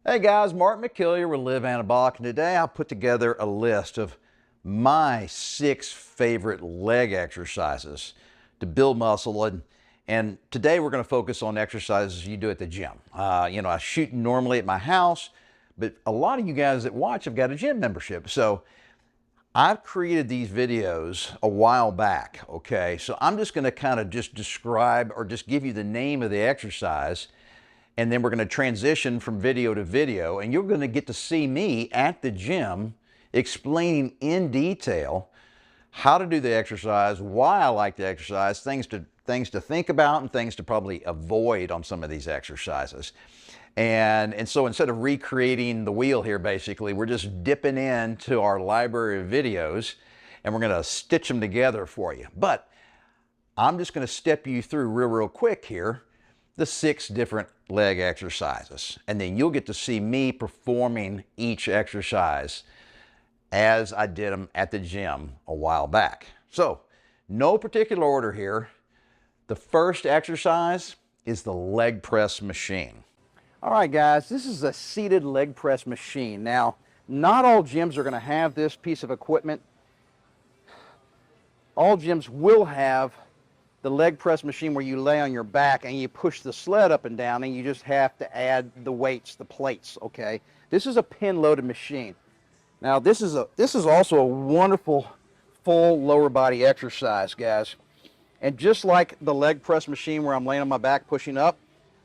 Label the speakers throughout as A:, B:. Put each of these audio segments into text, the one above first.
A: Hey guys, Mark McKillier with Live Anabolic, and today I'll put together a list of my 6 favorite leg exercises to build muscle. And today we're going to focus on exercises you do at the gym. I shoot normally at my house, but a lot of you guys that watch have got a gym membership. So I've created these videos a while back, okay? So I'm just going to kind of just describe or just give you the name of the exercise, and then we're going to transition from video to video, and you're going to get to see me at the gym explaining in detail how to do the exercise, why I like the exercise, things to think about, and things to probably avoid on some of these exercises. And so instead of recreating the wheel here, basically, we're just dipping into our library of videos, and we're going to stitch them together for you. But I'm just going to step you through real quick here the 6 different leg exercises, and then you'll get to see me performing each exercise as I did them at the gym a while back. So no particular order here. The first exercise is the leg press machine. All right guys, this is a seated leg press machine. Now, not all gyms are going to have this piece of equipment. All gyms will have the leg press machine where you lay on your back and you push the sled up and down, and you just have to add the weights, the plates, okay? This is a pin-loaded machine. Now, this is also a wonderful full lower body exercise, guys. And just like the leg press machine where I'm laying on my back pushing up,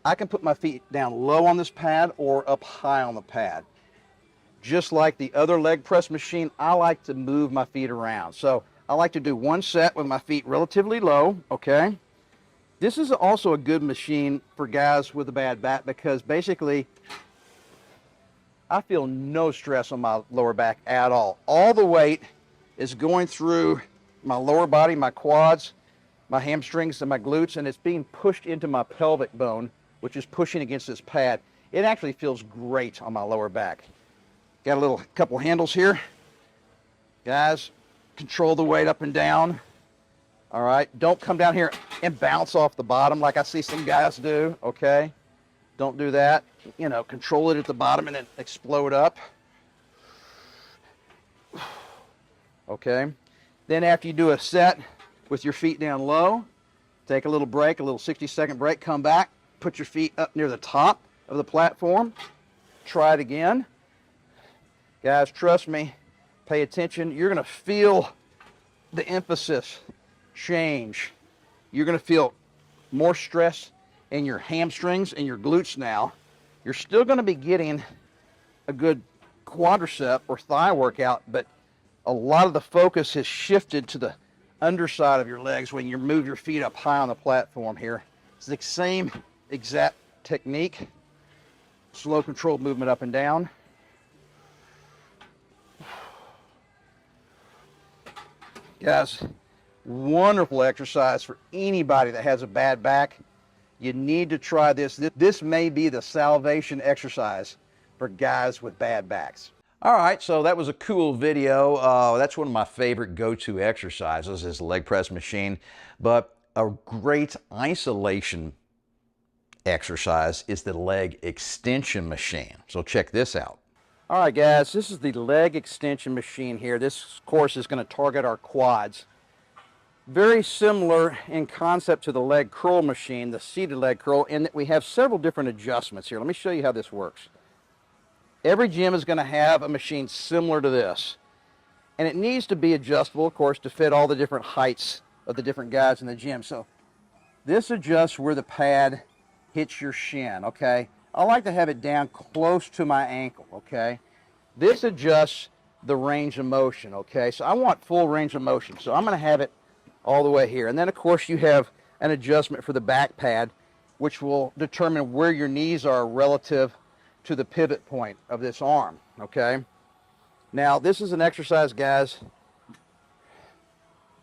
A: I can put my feet down low on this pad or up high on the pad. Just like the other leg press machine, I like to move my feet around. So I like to do one set with my feet relatively low, okay? This is also a good machine for guys with a bad back because basically I feel no stress on my lower back at all. All the weight is going through my lower body, my quads, my hamstrings, and my glutes, and it's being pushed into my pelvic bone, which is pushing against this pad. It actually feels great on my lower back. Got a couple handles here. Guys, control the weight up and down. All right, don't come down here and bounce off the bottom like I see some guys do, okay? Don't do that. You know, control it at the bottom and then explode up. Okay, then after you do a set with your feet down low, take a little break, a little 60-second break, come back, put your feet up near the top of the platform, try it again. Guys, trust me, pay attention. You're going to feel the emphasis change. You're going to feel more stress in your hamstrings and your glutes now. You're still going to be getting a good quadricep or thigh workout, but a lot of the focus has shifted to the underside of your legs when you move your feet up high on the platform here. It's the same exact technique. Slow controlled movement up and down. Guys, wonderful exercise for anybody that has a bad back. You need to try this. This may be the salvation exercise for guys with bad backs. All right, so that was a cool video. That's one of my favorite go-to exercises is the leg press machine. But a great isolation exercise is the leg extension machine. So check this out. All right, guys, this is the leg extension machine here. This, of course, is going to target our quads. Very similar in concept to the leg curl machine, the seated leg curl, in that we have several different adjustments here. Let me show you how this works. Every gym is going to have a machine similar to this, and it needs to be adjustable, of course, to fit all the different heights of the different guys in the gym. So this adjusts where the pad hits your shin, okay? I like to have it down close to my ankle, okay? This adjusts the range of motion, okay? So I want full range of motion, so I'm going to have it all the way here. And then, of course, you have an adjustment for the back pad, which will determine where your knees are relative to the pivot point of this arm, okay? Now, this is an exercise, guys,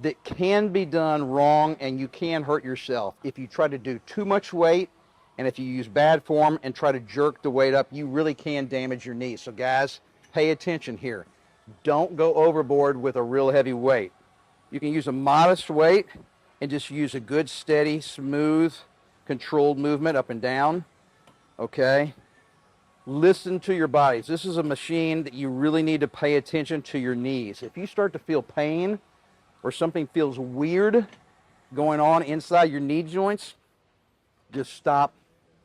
A: that can be done wrong, and you can hurt yourself. If you try to do too much weight, and if you use bad form and try to jerk the weight up, you really can damage your knees. So guys, pay attention here. Don't go overboard with a real heavy weight. You can use a modest weight and just use a good, steady, smooth, controlled movement up and down, okay? Listen to your bodies. This is a machine that you really need to pay attention to your knees. If you start to feel pain or something feels weird going on inside your knee joints, just stop,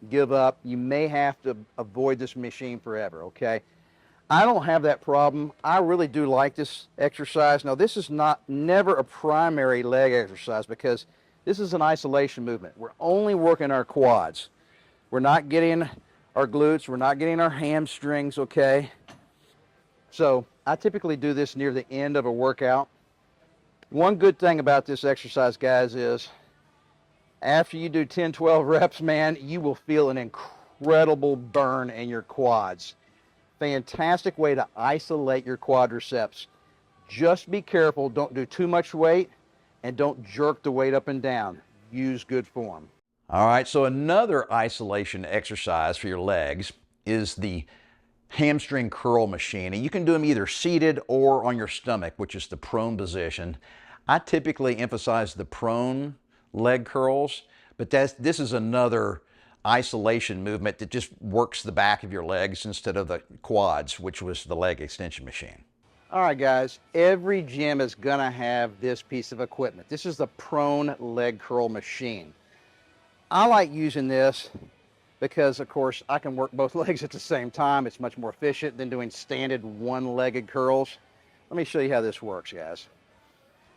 A: give up. You may have to avoid this machine forever, okay? I don't have that problem. I really do like this exercise. Now, this is never a primary leg exercise because this is an isolation movement. We're only working our quads. We're not getting our glutes. We're not getting our hamstrings, okay? So I typically do this near the end of a workout. One good thing about this exercise, guys, is after you do 10, 12 reps, man, you will feel an incredible burn in your quads. Fantastic way to isolate your quadriceps. Just be careful. Don't do too much weight and don't jerk the weight up and down. Use good form. All right, so another isolation exercise for your legs is the hamstring curl machine. And you can do them either seated or on your stomach, which is the prone position. I typically emphasize the prone leg curls, but this is another isolation movement that just works the back of your legs instead of the quads, which was the leg extension machine. All right, guys, every gym is gonna have this piece of equipment. This is the prone leg curl machine. I like using this because, of course, I can work both legs at the same time. It's much more efficient than doing standard one-legged curls. Let me show you how this works, guys.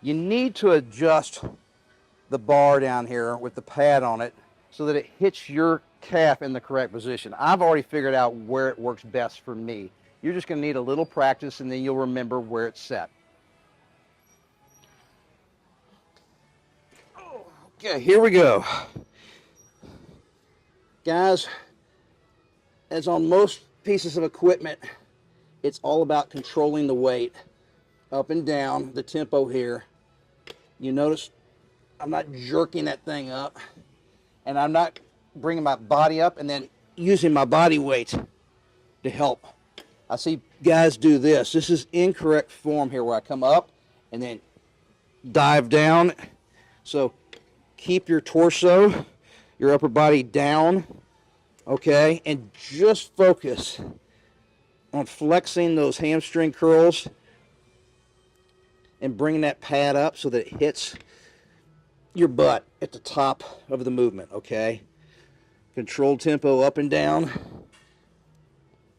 A: You need to adjust the bar down here with the pad on it so that it hits your calf in the correct position. I've already figured out where it works best for me. You're just going to need a little practice and then you'll remember where it's set. Okay, here we go. Guys, as on most pieces of equipment, it's all about controlling the weight up and down, the tempo here. You notice I'm not jerking that thing up, and I'm not bringing my body up and then using my body weight to help. I see guys do this. This is incorrect form here where I come up and then dive down. So keep your torso, your upper body down, okay? And just focus on flexing those hamstring curls and bringing that pad up so that it hits your butt at the top of the movement, okay? Controlled tempo up and down,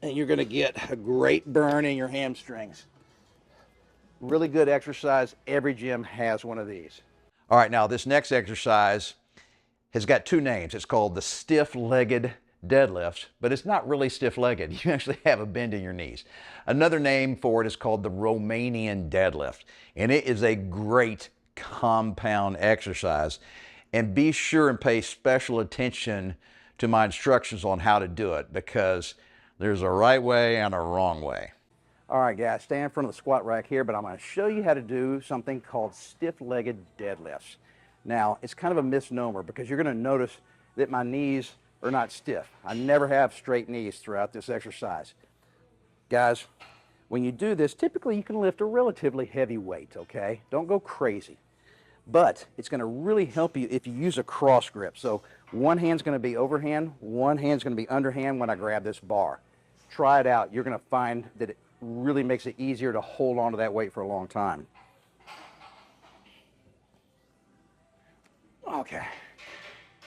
A: and you're gonna get a great burn in your hamstrings. Really good exercise. Every gym has one of these. All right, now this next exercise has got two names. It's called the stiff-legged deadlift, but it's not really stiff-legged. You actually have a bend in your knees. Another name for it is called the Romanian deadlift, and it is a great compound exercise. And be sure and pay special attention to my instructions on how to do it, because there's a right way and a wrong way. All right, guys, stand in front of the squat rack here, but I'm going to show you how to do something called stiff-legged deadlifts. Now, it's kind of a misnomer because you're going to notice that my knees are not stiff. I never have straight knees throughout this exercise. Guys, when you do this, typically you can lift a relatively heavy weight, okay? Don't go crazy. But it's going to really help you if you use a cross grip. So one hand's going to be overhand, one hand's going to be underhand when I grab this bar. Try it out. You're going to find that it really makes it easier to hold on to that weight for a long time. Okay,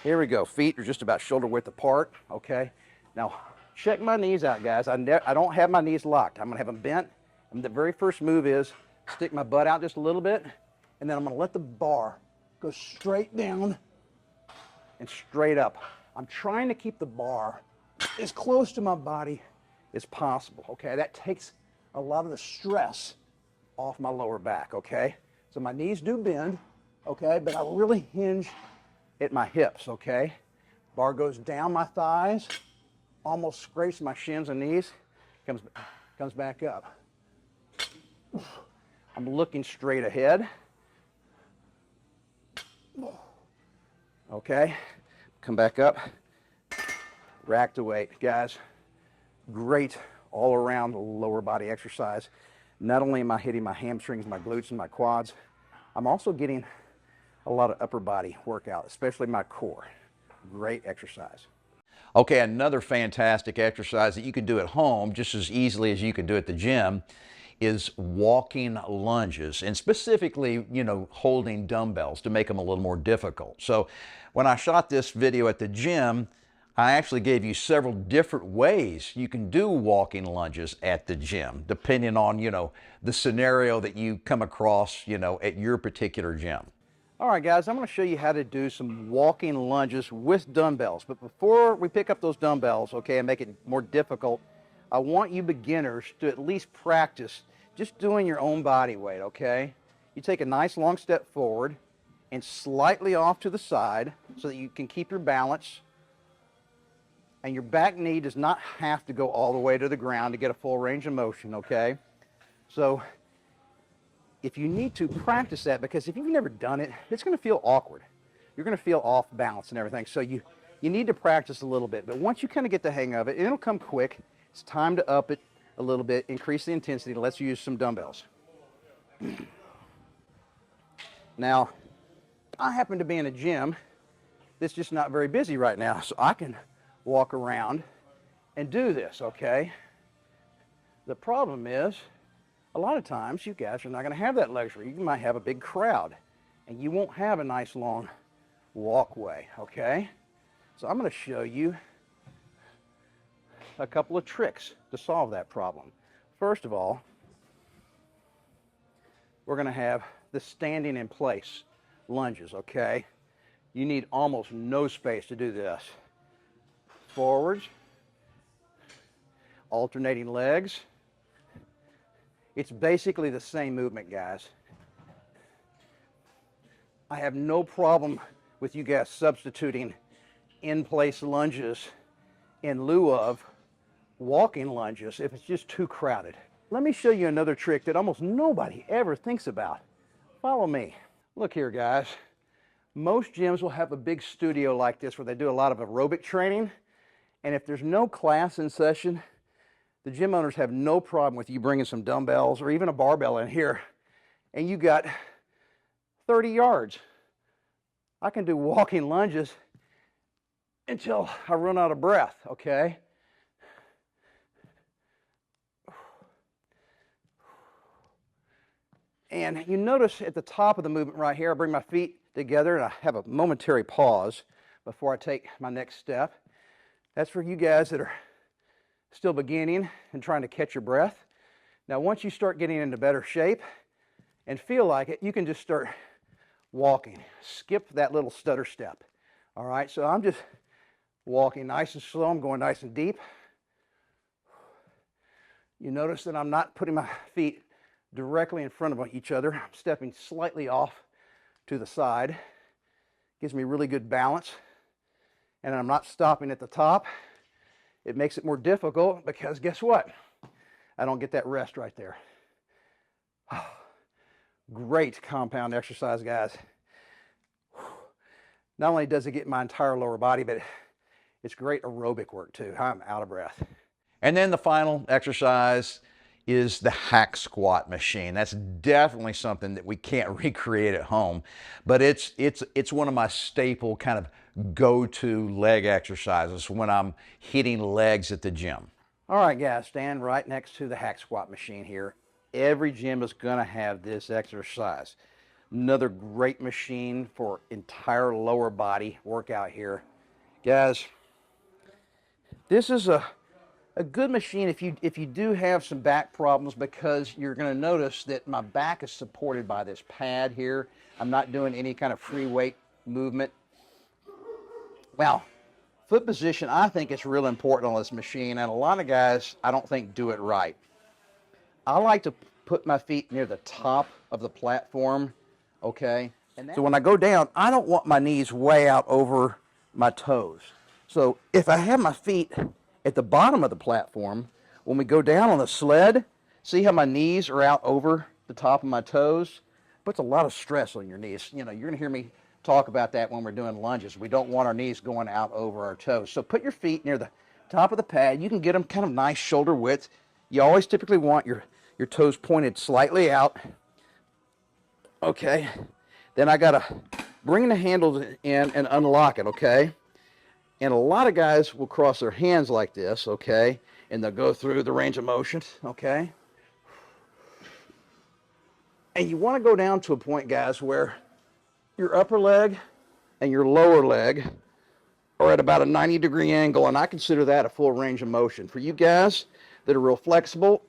A: here we go. Feet are just about shoulder width apart, okay? Now, check my knees out, guys. I don't have my knees locked. I'm gonna have them bent, and the very first move is stick my butt out just a little bit, and then I'm gonna let the bar go straight down and straight up. I'm trying to keep the bar as close to my body as possible, okay? That takes a lot of the stress off my lower back, okay? So my knees do bend, okay, but I really hinge at my hips, okay? Bar goes down my thighs, almost scrapes my shins and knees, comes back up. I'm looking straight ahead. Okay, come back up, rack the weight. Guys, great all around lower body exercise. Not only am I hitting my hamstrings, my glutes, and my quads, I'm also getting a lot of upper body workout, especially my core. Great exercise. Okay, another fantastic exercise that you can do at home just as easily as you can do at the gym is walking lunges, and specifically, holding dumbbells to make them a little more difficult. So when I shot this video at the gym, I actually gave you several different ways you can do walking lunges at the gym, depending on, the scenario that you come across, at your particular gym. All right, guys, I'm going to show you how to do some walking lunges with dumbbells. But before we pick up those dumbbells, okay, and make it more difficult, I want you beginners to at least practice just doing your own body weight, okay? You take a nice long step forward and slightly off to the side so that you can keep your balance. And your back knee does not have to go all the way to the ground to get a full range of motion, okay? So if you need to practice that, because if you've never done it, it's going to feel awkward. You're going to feel off balance and everything. So you need to practice a little bit. But once you kind of get the hang of it, and it'll come quick, it's time to up it a little bit, increase the intensity. Let's use some dumbbells. Now, I happen to be in a gym that's just not very busy right now, so I can walk around and do this, okay? The problem is, a lot of times you guys are not going to have that luxury. You might have a big crowd and you won't have a nice long walkway, okay? So I'm going to show you a couple of tricks to solve that problem. First of all, we're going to have the standing in place lunges, okay? You need almost no space to do this. Forwards, alternating legs. It's basically the same movement, guys. I have no problem with you guys substituting in-place lunges in lieu of walking lunges if it's just too crowded. Let me show you another trick that almost nobody ever thinks about. Follow me. Look here, guys. Most gyms will have a big studio like this where they do a lot of aerobic training, and if there's no class in session, the gym owners have no problem with you bringing some dumbbells or even a barbell in here, and you got 30 yards. I can do walking lunges until I run out of breath, okay? And you notice at the top of the movement right here, I bring my feet together and I have a momentary pause before I take my next step. That's for you guys that are still beginning and trying to catch your breath. Now, once you start getting into better shape and feel like it, you can just start walking. Skip that little stutter step. All right, so I'm just walking nice and slow. I'm going nice and deep. You notice that I'm not putting my feet directly in front of each other. I'm stepping slightly off to the side. Gives me really good balance. And I'm not stopping at the top. It makes it more difficult because guess what? I don't get that rest right there. Great compound exercise, guys. Not only does it get my entire lower body, but it's great aerobic work too. I'm out of breath. And then the final exercise is the hack squat machine. That's definitely something that we can't recreate at home, but it's one of my staple kind of go-to leg exercises when I'm hitting legs at the gym. All right, guys, stand right next to the hack squat machine here. Every gym is going to have this exercise. Another great machine for entire lower body workout here. Guys, this is a good machine if you do have some back problems, because you're going to notice that my back is supported by this pad here. I'm not doing any kind of free weight movement. Well, foot position, I think it's real important on this machine, and a lot of guys, I don't think, do it right. I like to put my feet near the top of the platform, okay? So when I go down, I don't want my knees way out over my toes. So if I have my feet at the bottom of the platform, when we go down on the sled, see how my knees are out over the top of my toes? Puts a lot of stress on your knees. You know, you're going to hear me talk about that when we're doing lunges. We don't want our knees going out over our toes. So put your feet near the top of the pad. You can get them kind of nice shoulder width. You always typically want your toes pointed slightly out. Okay. Then I got to bring the handles in and unlock it, okay? And a lot of guys will cross their hands like this, okay? And they'll go through the range of motion, okay? And you want to go down to a point, guys, where your upper leg and your lower leg are at about a 90-degree angle, and I consider that a full range of motion. For you guys that are real flexible,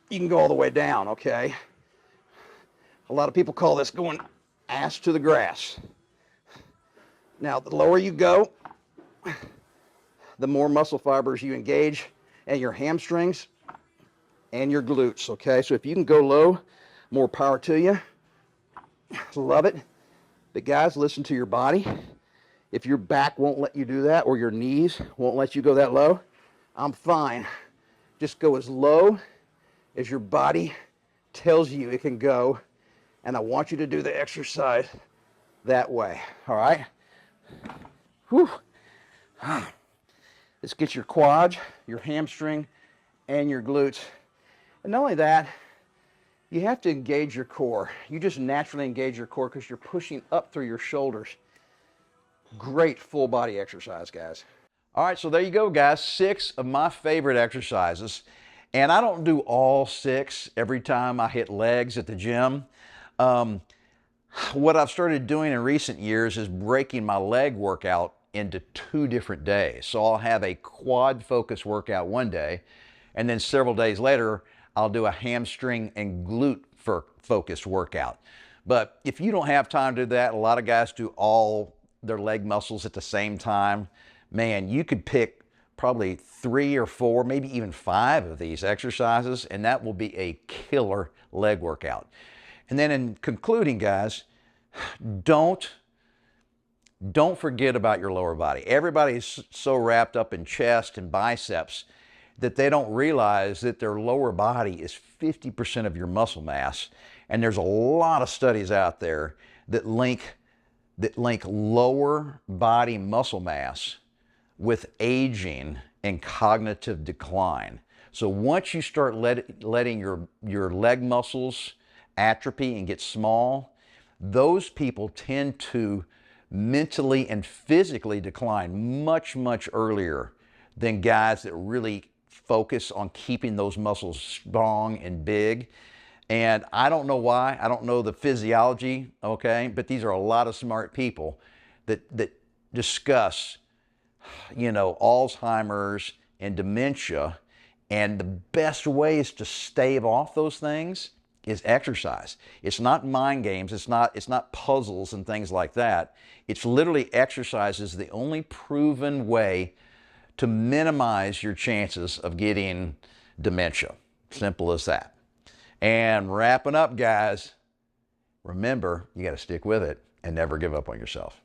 A: you can go all the way down, okay? A lot of people call this going ass to the grass. Now, the lower you go, the more muscle fibers you engage and your hamstrings and your glutes, okay? So if you can go low, more power to you. Love it. But guys, listen to your body. If your back won't let you do that or your knees won't let you go that low, I'm fine. Just go as low as your body tells you it can go, and I want you to do the exercise that way, all right? Whew. This gets your quads, your hamstring, and your glutes. And not only that, you have to engage your core. You just naturally engage your core because you're pushing up through your shoulders. Great full body exercise, guys. All right, so there you go, guys. 6 of my favorite exercises. And I don't do all 6 every time I hit legs at the gym. What I've started doing in recent years is breaking my leg workout into 2 different days. So I'll have a quad focused workout one day, and then several days later, I'll do a hamstring and glute focused workout. But if you don't have time to do that, a lot of guys do all their leg muscles at the same time. Man, you could pick probably 3 or 4, maybe even 5 of these exercises, and that will be a killer leg workout. And then in concluding, guys, don't forget about your lower body. Everybody's so wrapped up in chest and biceps that they don't realize that their lower body is 50% of your muscle mass. And there's a lot of studies out there that link lower body muscle mass with aging and cognitive decline. So once you start letting your leg muscles atrophy and get small, those people tend to mentally and physically decline much, much earlier than guys that really focus on keeping those muscles strong and big. And I don't know why. I don't know the physiology, okay? But these are a lot of smart people that discuss, Alzheimer's and dementia. And the best ways to stave off those things is exercise. It's not mind games. It's not puzzles and things like that. It's literally exercise is the only proven way to minimize your chances of getting dementia. Simple as that. And wrapping up, guys, remember, you got to stick with it and never give up on yourself.